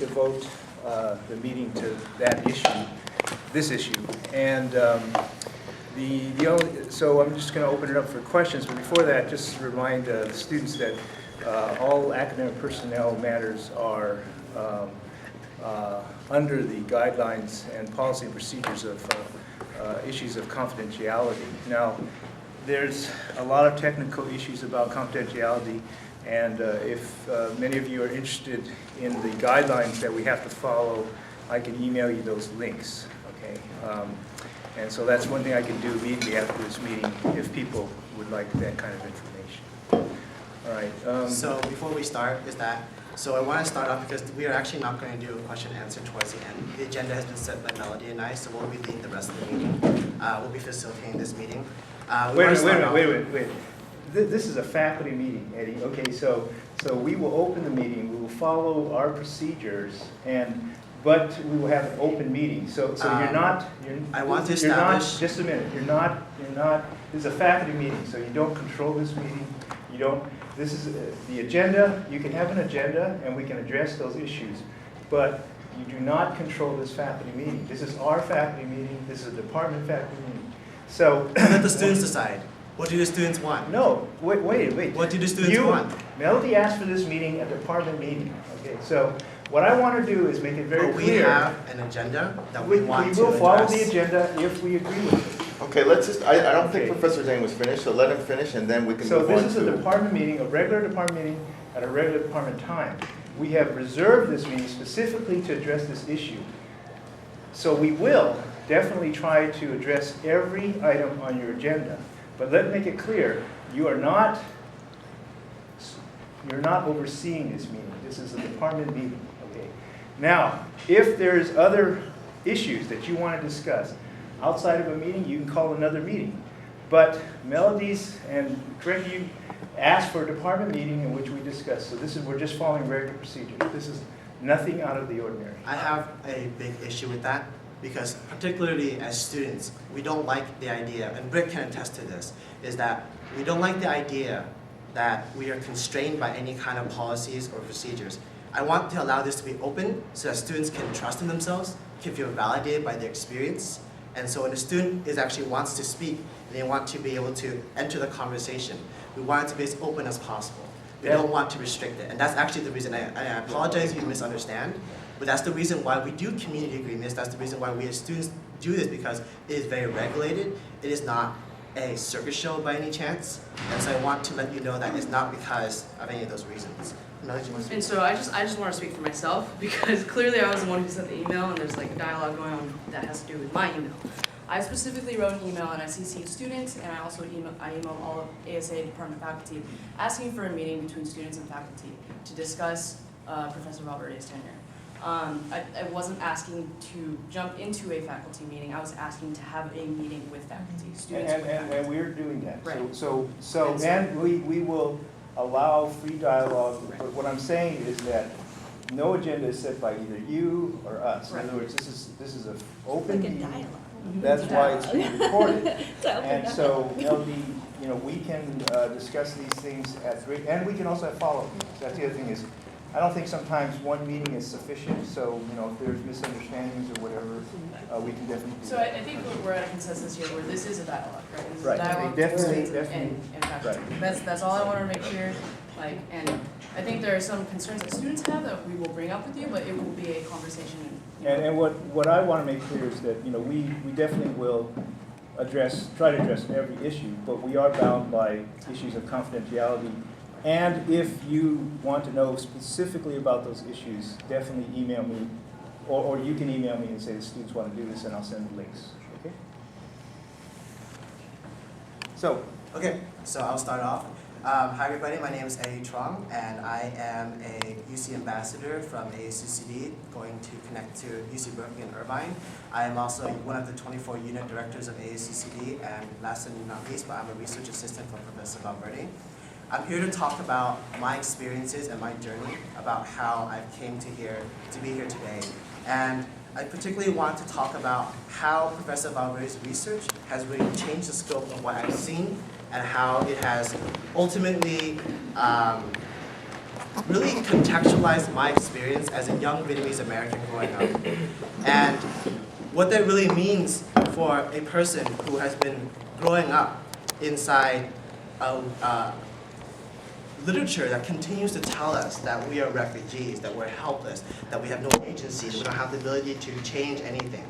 devote the meeting to that issue, this issue. And so I'm just going to open it up for questions, but before that, just remind the students that all academic personnel matters are under the guidelines and policy and procedures of issues of confidentiality. Now, there's a lot of technical issues about confidentiality, and if many of you are interested in the guidelines that we have to follow, I can email you those links, okay? And so that's one thing I can do immediately after this meeting if people would like that kind of information. All right. So before we start, so I want to start off because we are actually not going to do a question and answer towards the end. The agenda has been set by Melody and I, so we'll be leading the rest of the meeting. We'll be facilitating this meeting. Wait a minute. This is a faculty meeting, Eddie. Okay, so we will open the meeting. We will follow our procedures, but we will have an open meeting. So you're not. I want to establish. Just a minute. You're not. This is a faculty meeting, so you don't control this meeting. You don't. This is the agenda. You can have an agenda, and we can address those issues, but you do not control this faculty meeting. This is our faculty meeting. This is a department faculty meeting. So let the students decide. What do the students want? No, wait. What do the students want? Melody asked for this meeting, a department meeting. Okay, so what I want to do is make it very clear. We have an agenda that we want to We will follow address. the agenda if we agree with it. Okay, let's just, I don't think Professor Zhang was finished, so let him finish and then we can move on to. So this is a department meeting, a regular department meeting at a regular department time. We have reserved this meeting specifically to address this issue. So we will definitely try to address every item on your agenda. But let's make it clear, you're not overseeing this meeting. This is a department meeting. Okay. Now, if there's other issues that you want to discuss outside of a meeting, you can call another meeting. But Melody's and Craig, you asked for a department meeting in which we discuss. So we're just following regular procedure. This is nothing out of the ordinary. I have a big issue with that. Because particularly as students, we don't like the idea, and Rick can attest to this, is that we don't like the idea that we are constrained by any kind of policies or procedures. I want to allow this to be open so that students can trust in themselves, can feel validated by their experience. And so when a student actually wants to speak, and they want to be able to enter the conversation, we want it to be as open as possible. We don't want to restrict it. And that's actually the reason, I apologize if you misunderstand, but that's the reason why we do community agreements. That's the reason why we as students do this, because it is very regulated. It is not a circus show by any chance. And so I want to let you know that it's not because of any of those reasons. And so I just want to speak for myself, because clearly I was the one who sent the email, and there's like a dialogue going on that has to do with my email. I specifically wrote an email, and I CC'd students, and I also emailed all of ASA department faculty asking for a meeting between students and faculty to discuss Professor Valverde's tenure. I wasn't asking to jump into a faculty meeting. I was asking to have a meeting with faculty, students with faculty. And we're doing that. Right. And we will allow free dialogue. But what I'm saying is that no agenda is set by either you or us. Right. In other words, this is an open Like a meeting. dialogue. That's why it's being recorded. And up. so, we can discuss these things and we can also have follow-up meetings. That's the other thing is, I don't think sometimes one meeting is sufficient, so, if there's misunderstandings or whatever, we can definitely do So that. I think we're at a consensus here where this is a dialogue, right? This is Right. a dialogue Definitely, between students and faculty. right. That's all I want to make clear. And I think there are some concerns that students have that we will bring up with you, but it will be a conversation. And what I want to make clear is that, we definitely will try to address every issue, but we are bound by issues of confidentiality. And if you want to know specifically about those issues, definitely email me, or you can email me and say the students want to do this, and I'll send the links. Okay? So I'll start off. Hi everybody, my name is Eddie Truong, and I am a UC ambassador from ASUCD, going to connect to UC Berkeley and Irvine. I am also one of the 24 unit directors of ASUCD, and last and not least, but I'm a research assistant for Professor Valverde. I'm here to talk about my experiences and my journey, about how I came to be here today. And I particularly want to talk about how Professor Valverde's research has really changed the scope of what I've seen and how it has ultimately really contextualized my experience as a young Vietnamese American growing up. And what that really means for a person who has been growing up inside a literature that continues to tell us that we are refugees, that we're helpless, that we have no agency, that we don't have the ability to change anything.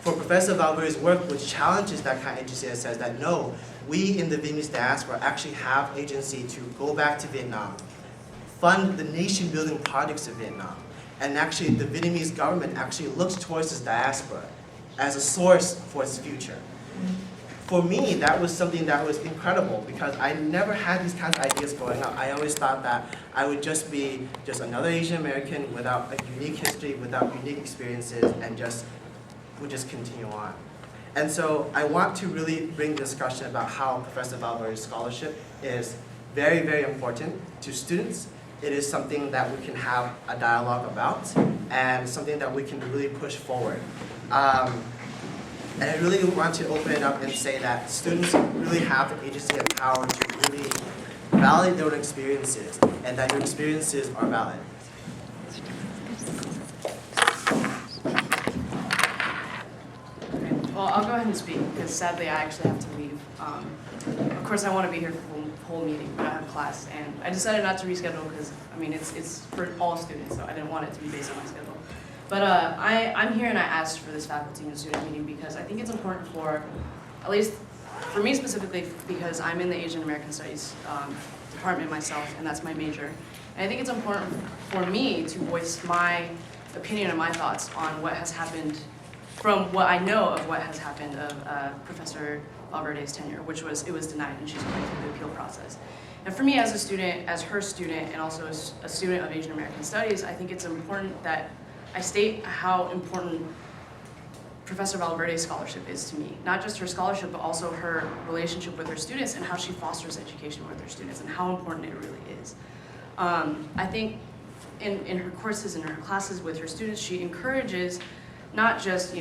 For Professor Valverde's work, which challenges that kind of agency and says that no, we in the Vietnamese diaspora actually have agency to go back to Vietnam, fund the nation-building projects of Vietnam, and actually the Vietnamese government actually looks towards this diaspora as a source for its future. For me, that was something that was incredible because I never had these kinds of ideas growing up. I always thought that I would just be another Asian American without a unique history, without unique experiences, and would just continue on. And so I want to really bring the discussion about how Professor Valverde's scholarship is very, very important to students. It is something that we can have a dialogue about and something that we can really push forward. And I really want to open it up and say that students really have the agency and power to really validate their own experiences and that your experiences are valid. Well, I'll go ahead and speak because sadly I actually have to leave. Of course, I want to be here for the whole meeting, but I have class, and I decided not to reschedule because I mean it's for all students, so I didn't want it to be based on my schedule. But I'm here and I asked for this faculty and student meeting because I think it's important for, at least for me specifically, because I'm in the Asian American Studies department myself, and that's my major. And I think it's important for me to voice my opinion and my thoughts on what has happened, from what I know of what has happened of Professor Valverde's tenure, which was, it was denied and she's going through the appeal process. And for me as a student, as her student, and also as a student of Asian American Studies, I think it's important that I state how important Professor Valverde's scholarship is to me. Not just her scholarship, but also her relationship with her students and how she fosters education with her students and how important it really is. I think in her courses and her classes with her students, she encourages not just,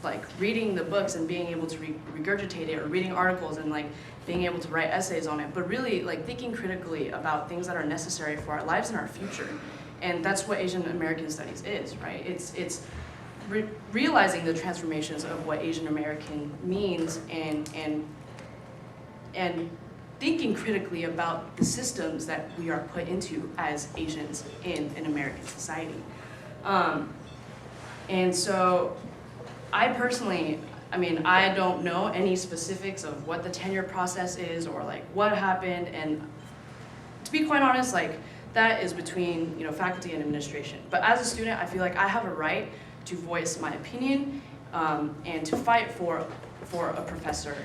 like reading the books and being able to regurgitate it, or reading articles and like being able to write essays on it, but really like thinking critically about things that are necessary for our lives and our future. And that's what Asian American Studies is, right? It's realizing the transformations of what Asian American means and thinking critically about the systems that we are put into as Asians in an American society. And so I personally, I don't know any specifics of what the tenure process is or like what happened, and to be quite honest, like that is between faculty and administration. But as a student, I feel like I have a right to voice my opinion and to fight for a professor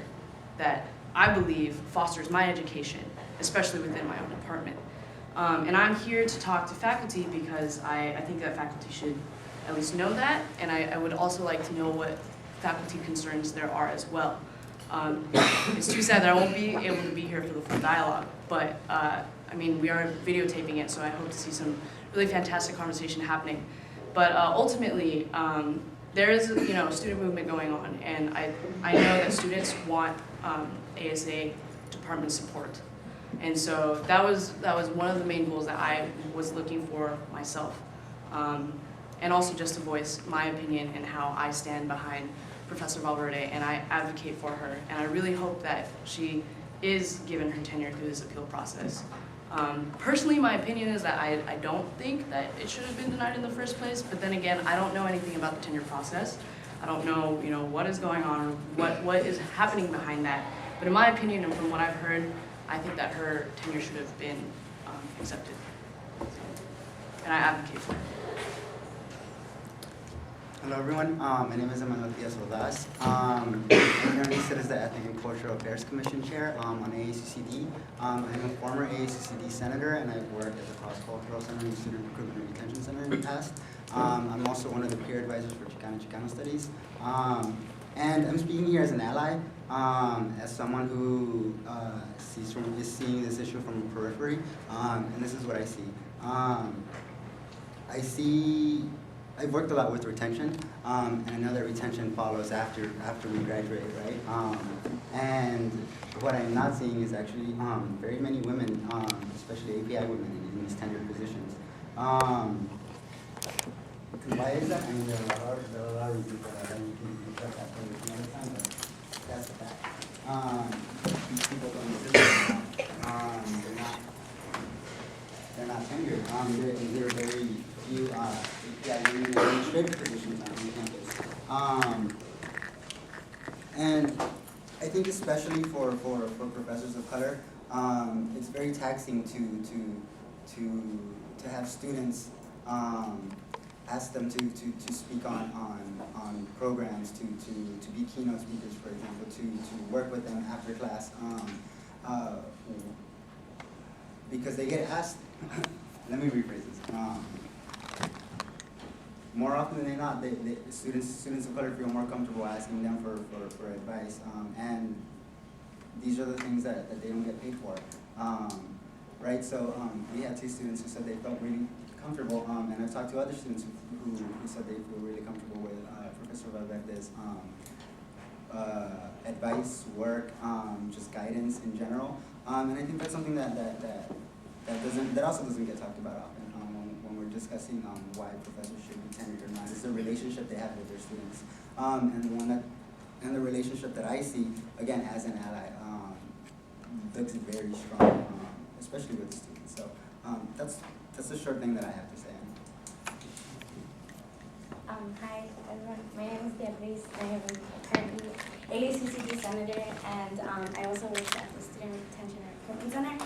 that I believe fosters my education, especially within my own department. And I'm here to talk to faculty because I think that faculty should at least know that, and I would also like to know what faculty concerns there are as well. It's too sad that I won't be able to be here for the full dialogue, but we are videotaping it, so I hope to see some really fantastic conversation happening. But ultimately, there is a student movement going on, and I know that students want ASA department support. And so that was one of the main goals that I was looking for myself. And also just to voice my opinion and how I stand behind Professor Valverde, and I advocate for her. And I really hope that she is given her tenure through this appeal process. Personally, my opinion is that I don't think that it should have been denied in the first place, but then again, I don't know anything about the tenure process. I don't know, what is going on, or what is happening behind that. But in my opinion, and from what I've heard, I think that her tenure should have been accepted. And I advocate for it. Hello everyone, my name is Emmanuel Diaz Ordaz. I currently sit as the Ethnic and Cultural Affairs Commission Chair on AACCD. I'm a former AACCD Senator, and I've worked at the Cross-Cultural Center and Student Recruitment and Retention Center in the past. I'm also one of the peer advisors for Chicano Studies. And I'm speaking here as an ally, as someone who is seeing this issue from the periphery, and this is what I see. I've worked a lot with retention, and I know that retention follows after we graduate, right? And what I'm not seeing is actually very many women, especially API women in these tenured positions. Why is that? I mean, there are a lot of reasons for that, and you can discuss that for another time, but that's the fact. These people don't exist anymore. They're not tenured. There are very few API women in administrative positions on campus. And I think especially for professors of color, it's very taxing to have students ask them to speak on programs, to be keynote speakers, for example, to work with them after class, because they get asked. Let me rephrase this. More often than not, students of color feel more comfortable asking them for advice, and these are the things that they don't get paid for, right? So we had 2 students who said they felt really comfortable, and I've talked to other students who said they feel really comfortable with Professor Valverde's advice, work, just guidance in general, and I think that's something that also doesn't get talked about often when we're discussing why professors should be tenured or not. Is the relationship they have with their students, and the relationship that I see again as an ally looks very strong, especially with the students. So that's the short thing that I have to say. Hi everyone, my name is Beatriz. I am currently AACCD Senator, and I also work at the Student Retention and Recruitment Center.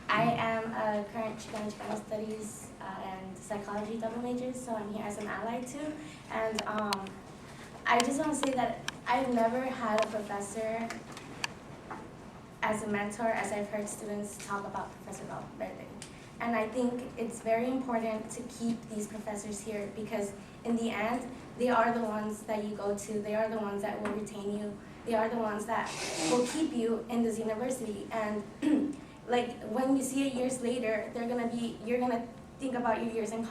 I am a current Chicano Studies and Psychology double major, so I'm here as an ally too. And I just want to say that I've never had a professor as a mentor as I've heard students talk about Professor Valverde. And I think it's very important to keep these professors here, because in the end, they are the ones that you go to, they are the ones that will retain you, they are the ones that will keep you in this university. And like when you see it years later, you're gonna think about your years in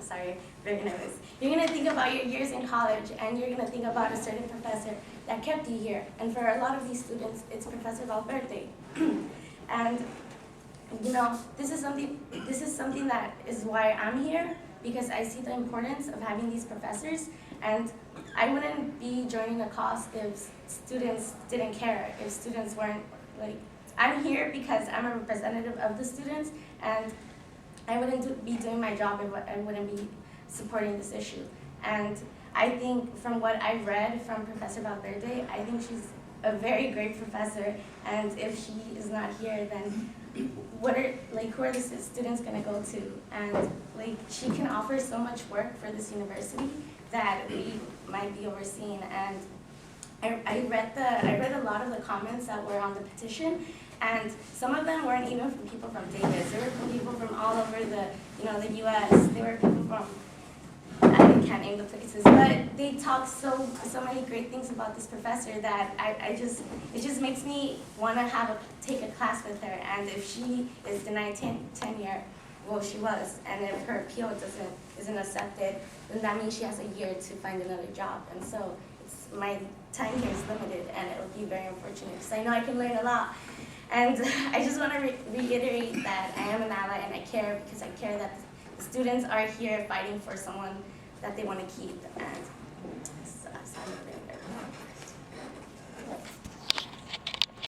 sorry, very nervous. You're gonna think about your years in college, and you're gonna think about a certain professor that kept you here. And for a lot of these students, it's Professor Valverde. And you know, this is something that is why I'm here, because I see the importance of having these professors, and I wouldn't be joining a cause if students didn't care, if students weren't like, I'm here because I'm a representative of the students, and I wouldn't be doing my job if I wouldn't be supporting this issue. And I think from what I've read from Professor Valverde, I think she's a very great professor, and if she is not here, then who are the students gonna go to? And like, she can offer so much work for this university that we might be overseeing. And I read a lot of the comments that were on the petition, and some of them weren't even from people from Davis. They were from people from all over the U.S. They were people from, I can't name the places, but they talk so many great things about this professor that it just makes me want to take a class with her. And if she is denied tenure, well, she was, and if her appeal isn't accepted, then that means she has a year to find another job. And so my time here is limited, and it would be very unfortunate, because I know I can learn a lot. And I just want to reiterate that I am an ally, and I care, because I care that the students are here fighting for someone that they want to keep. And so,